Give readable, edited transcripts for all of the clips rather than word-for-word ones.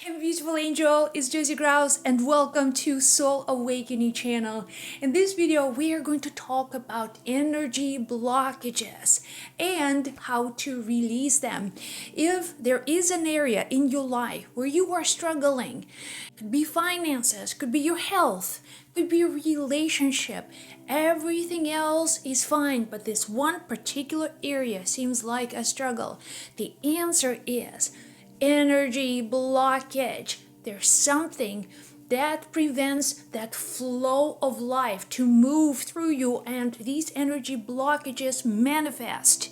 Hey beautiful angel, it's Josie Grouse and welcome to Soul Awakening channel. In this video, we are going to talk about energy blockages and how to release them. If there is an area in your life where you are struggling, could be finances, could be your health, could be a relationship, everything else is fine, but this one particular area seems like a struggle. The answer is energy blockage. There's something that prevents that flow of life to move through you, and these energy blockages manifest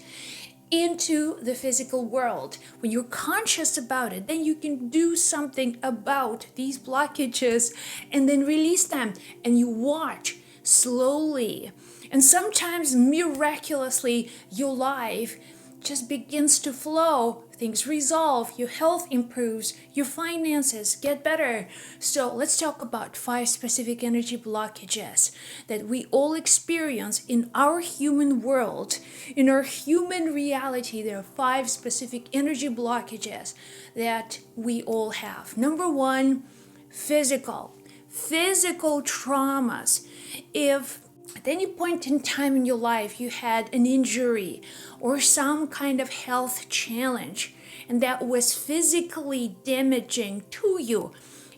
into the physical world. When you're conscious about it, then you can do something about these blockages and then release them, and you watch slowly and sometimes miraculously your life just begins to flow, things resolve, your health improves, your finances get better. So let's talk about 5 specific energy blockages that we all experience in our human world. In our human reality, there are 5 specific energy blockages that we all have. Number 1, physical traumas. If at any point in time in your life you had an injury or some kind of health challenge and that was physically damaging to you,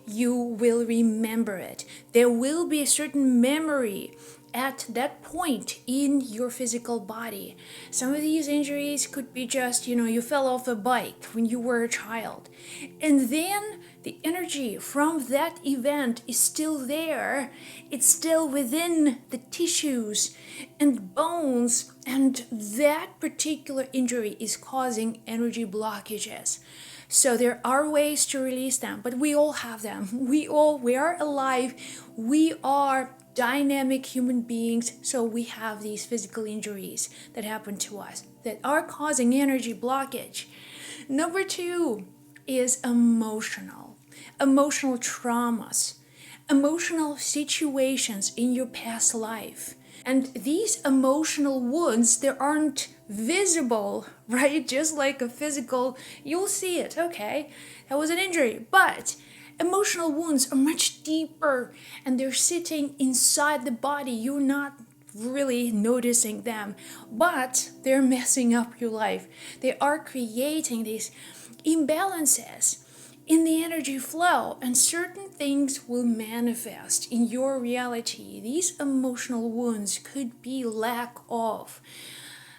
you will remember it. There will be a certain memory at that point in your physical body. Some of these injuries could be just, you fell off a bike when you were a child. And then the energy from that event is still there. It's still within the tissues and bones. And that particular injury is causing energy blockages. So there are ways to release them, but we all have them. We are alive. We are dynamic human beings, so we have these physical injuries that happen to us that are causing energy blockage. Number 2 is emotional traumas, emotional situations in your past life. And these emotional wounds, they aren't visible, right? Just like a physical, you'll see it, okay, that was an injury, but emotional wounds are much deeper and they're sitting inside the body. You're not really noticing them, but they're messing up your life. They are creating these imbalances in the energy flow, and certain things will manifest in your reality. These emotional wounds could be lack of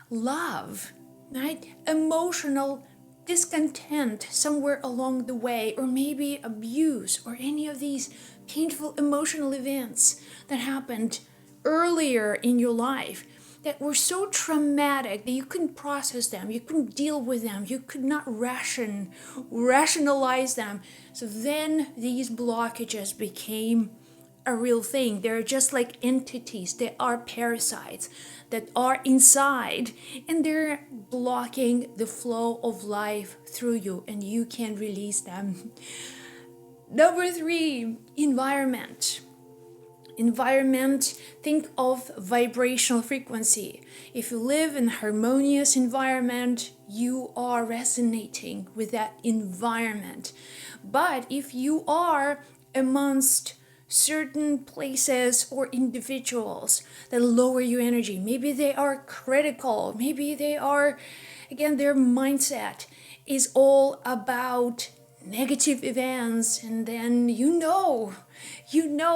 love, right? Emotional discontent somewhere along the way, or maybe abuse, or any of these painful emotional events that happened earlier in your life that were so traumatic that you couldn't process them, you couldn't deal with them, you could not rationalize them. So then these blockages became a real thing. They're just like entities. They are parasites that are inside, and they're blocking the flow of life through you, and you can release them. Number 3, environment, think of vibrational frequency. If you live in a harmonious environment, you are resonating with that environment. But if you are amongst certain places or individuals that lower your energy, maybe they are critical, maybe they are, again, their mindset is all about negative events, and then you know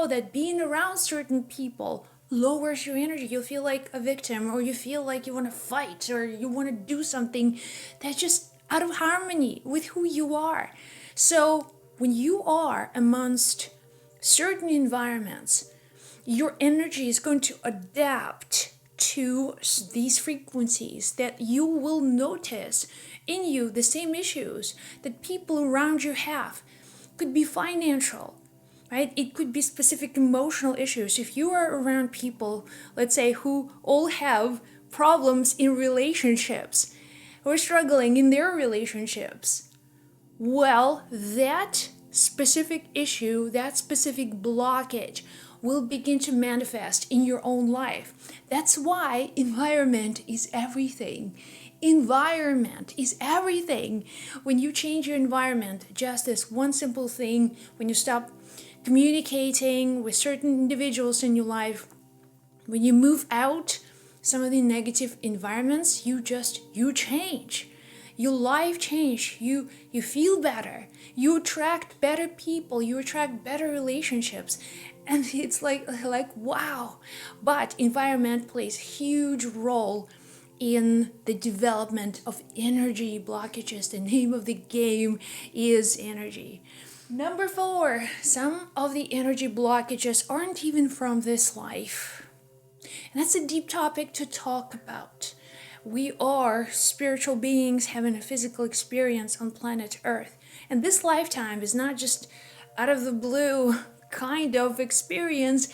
that being around certain people lowers your energy. You feel like a victim, or you feel like you want to fight, or you want to do something that's just out of harmony with who you are. So when you are amongst certain environments, your energy is going to adapt to these frequencies that you will notice in you. The same issues that people around you have could be financial, right? It could be specific emotional issues. If you are around people, let's say, who all have problems in relationships, who are struggling in their relationships, well, that specific issue, that specific blockage will begin to manifest in your own life. That's why environment is everything. Environment is everything. When you change your environment, just this one simple thing, when you stop communicating with certain individuals in your life, when you move out some of the negative environments, you change. Your life change. You feel better. You attract better people. You attract better relationships. And it's like wow. But environment plays a huge role in the development of energy blockages. The name of the game is energy. Number 4, some of the energy blockages aren't even from this life. And that's a deep topic to talk about. We are spiritual beings having a physical experience on planet Earth. And this lifetime is not just out of the blue kind of experience.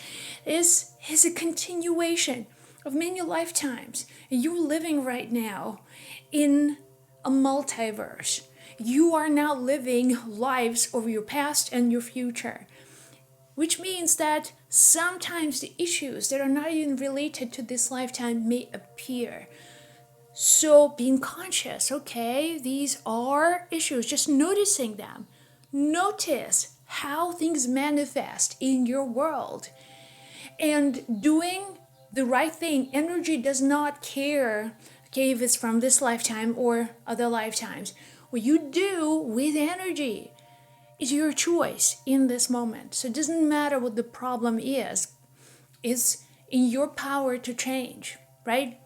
Is a continuation of many lifetimes. And you're living right now in a multiverse. You are now living lives of your past and your future. Which means that sometimes the issues that are not even related to this lifetime may appear. So being conscious, okay, these are issues, just noticing them. Notice how things manifest in your world. And doing the right thing. Energy does not care, okay, if it's from this lifetime or other lifetimes. What you do with energy is your choice in this moment. So it doesn't matter what the problem is. It's in your power to change, right?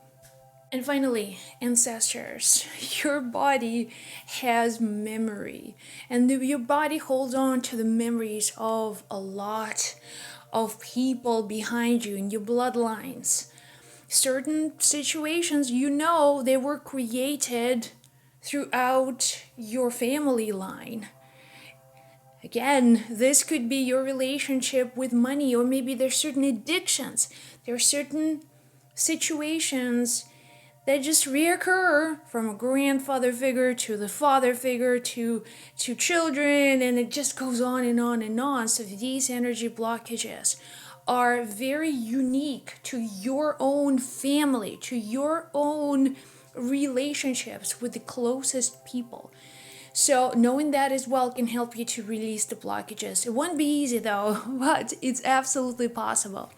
And finally, ancestors. Your body has memory. And your body holds on to the memories of a lot of people behind you in your bloodlines. Certain situations, they were created throughout your family line. Again, this could be your relationship with money, or maybe there's certain addictions. There are certain situations that just reoccur from a grandfather figure to the father figure to children, and it just goes on and on and on. So these energy blockages are very unique to your own family, to your own relationships with the closest people. So knowing that as well can help you to release the blockages. It won't be easy though, but it's absolutely possible.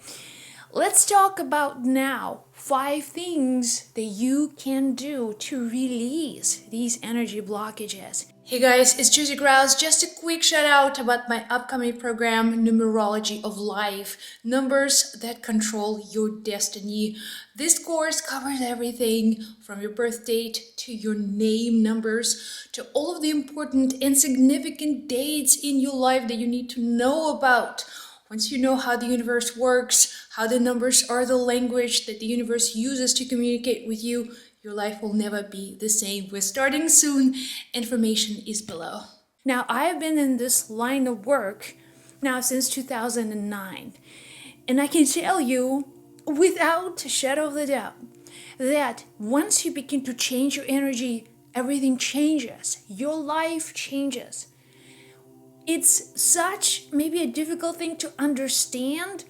Let's talk about now 5 things that you can do to release these energy blockages. Hey guys, it's Juicy Grouse. Just a quick shout out about my upcoming program, Numerology of Life, Numbers That Control Your Destiny. This course covers everything from your birth date to your name numbers to all of the important and significant dates in your life that you need to know about. Once you know how the universe works, how the numbers are the language that the universe uses to communicate with you, your life will never be the same. We're starting soon. Information is below. Now, I have been in this line of work now since 2009. And I can tell you, without a shadow of a doubt, that once you begin to change your energy, everything changes. Your life changes. It's such maybe a difficult thing to understand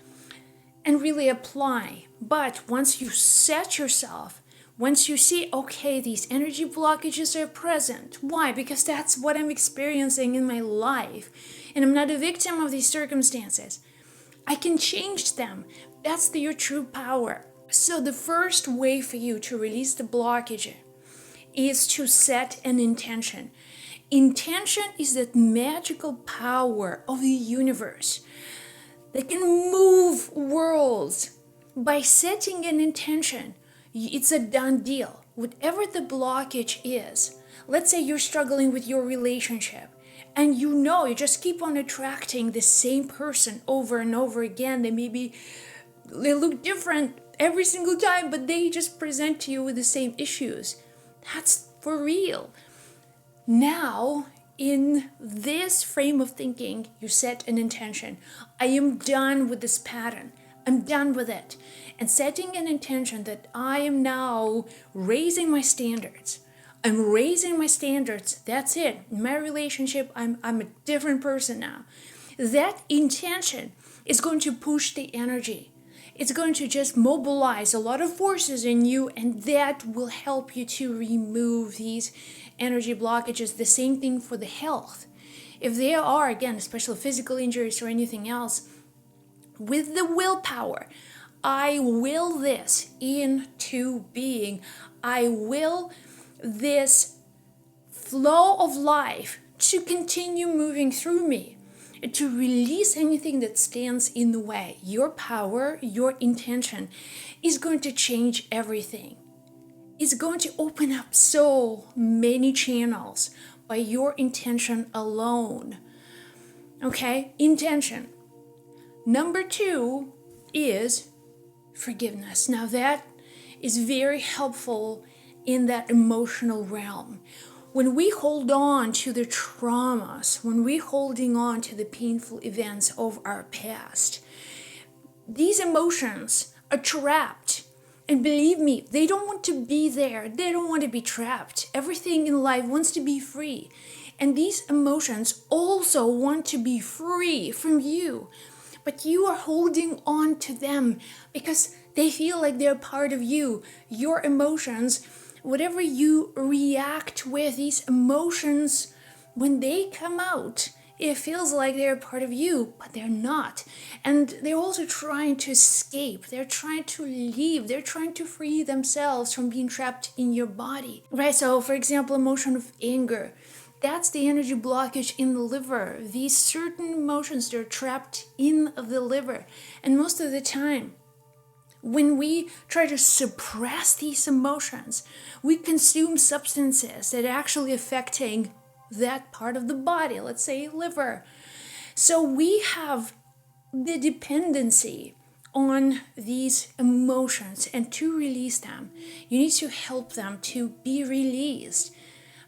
and really apply. But once you set yourself, once you see, okay, these energy blockages are present. Why? Because that's what I'm experiencing in my life. And I'm not a victim of these circumstances. I can change them. That's your true power. So the first way for you to release the blockage is to set an intention. Intention is that magical power of the universe that can move worlds. By setting an intention, it's a done deal. Whatever the blockage is, let's say you're struggling with your relationship, and you just keep on attracting the same person over and over again. They look different every single time, but they just present to you with the same issues. That's for real. Now, in this frame of thinking, you set an intention. I am done with this pattern. I'm done with it. And setting an intention that I am now raising my standards. I'm raising my standards. That's it. In my relationship, I'm a different person now. That intention is going to push the energy. it's going to just mobilize a lot of forces in you, and that will help you to remove these energy blockages. The same thing for the health. If there are, again, especially physical injuries or anything else, with the willpower, I will this into being. I will this flow of life to continue moving through me, to release anything that stands in the way. Your power, your intention is going to change everything. It's going to open up so many channels by your intention alone. Okay, intention. Number 2 is forgiveness. Now that is very helpful in that emotional realm. When we hold on to the traumas, when we're holding on to the painful events of our past, these emotions are trapped. And believe me, they don't want to be there. They don't want to be trapped. Everything in life wants to be free. And these emotions also want to be free from you. But you are holding on to them because they feel like they're part of you. Your emotions, whatever you react with, these emotions, when they come out, it feels like they're part of you, but they're not. And they're also trying to escape. They're trying to leave. They're trying to free themselves from being trapped in your body. Right? So, for example, emotion of anger. That's the energy blockage in the liver. These certain emotions, they're trapped in the liver. And most of the time, when we try to suppress these emotions, we consume substances that are actually affecting that part of the body, let's say liver. So we have the dependency on these emotions, and to release them, you need to help them to be released.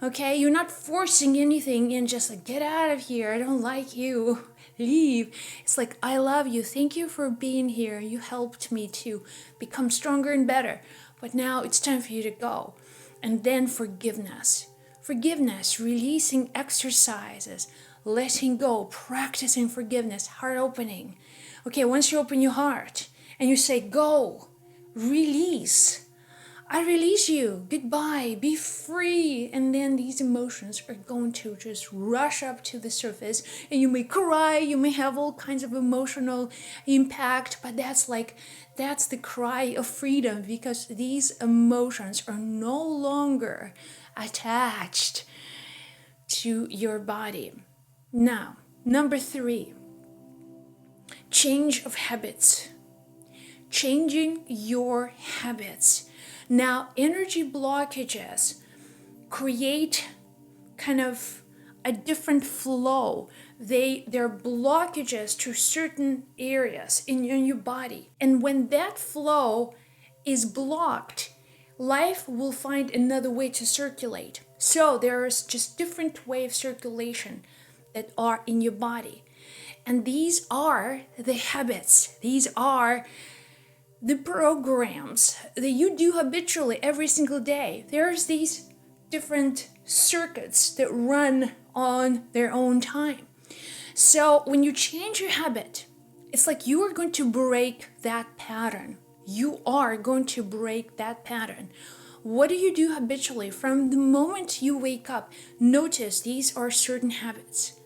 Okay, you're not forcing anything in, just like, get out of here, I don't like you, leave. It's like, I love you, thank you for being here, you helped me to become stronger and better, but now it's time for you to go. And then forgiveness. Forgiveness, releasing exercises, letting go, practicing forgiveness, heart opening. Okay, once you open your heart and you say, go, release. I release you. Goodbye. Be free. And then these emotions are going to just rush up to the surface, and you may cry. You may have all kinds of emotional impact, but that's the cry of freedom, because these emotions are no longer attached to your body. Now, number 3, change of habits. Changing your habits. Now, energy blockages create kind of a different flow. They're blockages to certain areas in your body. And when that flow is blocked, life will find another way to circulate. So there's just different way of circulation that are in your body. And these are the habits. These are the programs that you do habitually every single day. There's these different circuits that run on their own time. So when you change your habit, it's like you are going to break that pattern. You are going to break that pattern. What do you do habitually? From the moment you wake up, notice these are certain habits.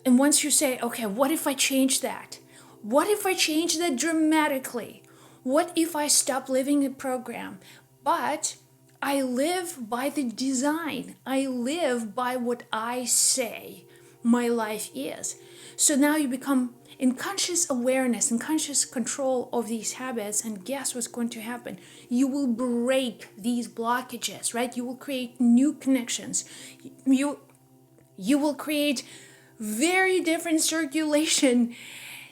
And once you say, okay, what if I change that? What if I change that dramatically? What if I stop living a program, but I live by the design? I live by what I say my life is. So now you become in conscious awareness and conscious control of these habits, and guess what's going to happen? You will break these blockages, right? You will create new connections. You will create very different circulation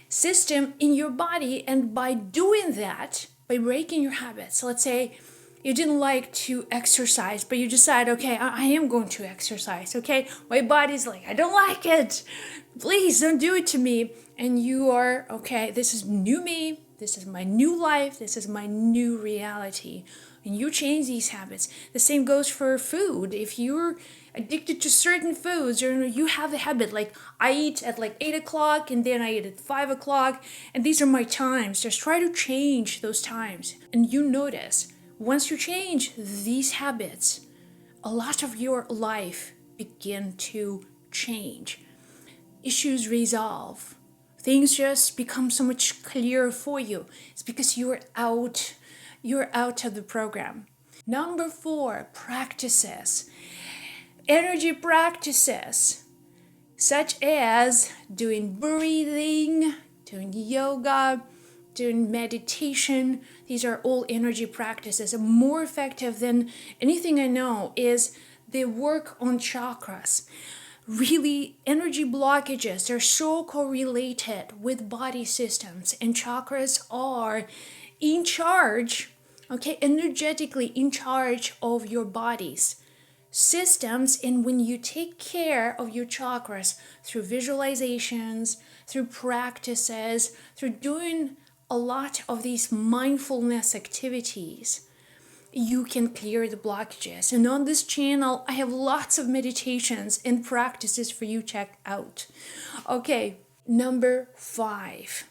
system in your body. And by doing that, by breaking your habits, let's say you didn't like to exercise, but you decide, okay, I am going to exercise, okay? My body's like, I don't like it. Please don't do it to me. And you are, okay, this is new me. This is my new life. This is my new reality. And you change these habits. The same goes for food. If you're addicted to certain foods, or you have a habit like I eat at like 8 o'clock and then I eat at 5 o'clock, and these are my times. Just try to change those times. And you notice, once you change these habits, a lot of your life begin to change. Issues resolve. Things just become so much clearer for you. It's because you're out of the program. Number 4, practices. Energy practices, such as doing breathing, doing yoga, doing meditation. These are all energy practices. And more effective than anything I know is the work on chakras. Really, energy blockages are so correlated with body systems, and chakras are in charge, okay, energetically in charge of your body's systems. And when you take care of your chakras through visualizations, through practices, through doing a lot of these mindfulness activities, you can clear the blockages. And on this channel, I have lots of meditations and practices for you to check out. Okay, number 5.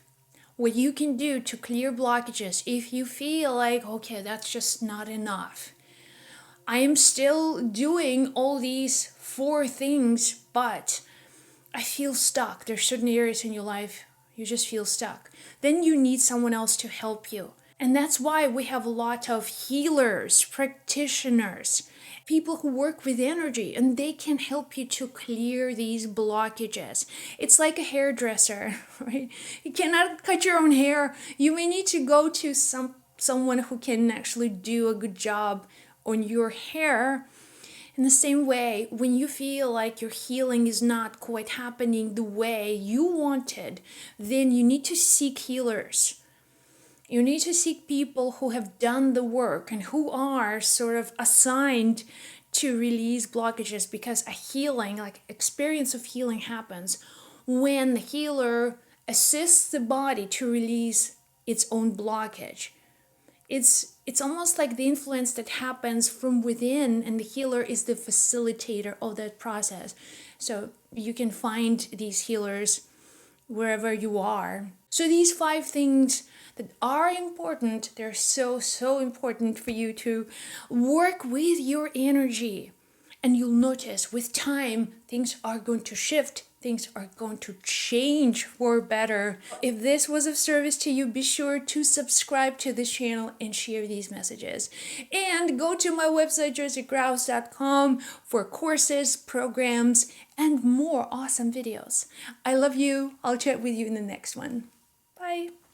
What you can do to clear blockages if you feel like, okay, that's just not enough. I am still doing all these 4 things, but I feel stuck. There's certain areas in your life you just feel stuck. Then you need someone else to help you. And that's why we have a lot of healers, practitioners, people who work with energy, and they can help you to clear these blockages. It's like a hairdresser, right? You cannot cut your own hair. You may need to go to someone who can actually do a good job on your hair. In the same way, when you feel like your healing is not quite happening the way you wanted, then you need to seek healers. You need to seek people who have done the work and who are sort of assigned to release blockages, because a healing, like experience of healing, happens when the healer assists the body to release its own blockage. It's almost like the influence that happens from within, and the healer is the facilitator of that process. So you can find these healers wherever you are. So these 5 things that are important, they're so important for you to work with your energy. And you'll notice with time, things are going to shift. Things are going to change for better. If this was of service to you, be sure to subscribe to this channel and share these messages. And go to my website, jerseygrouse.com, for courses, programs, and more awesome videos. I love you. I'll chat with you in the next one. Bye.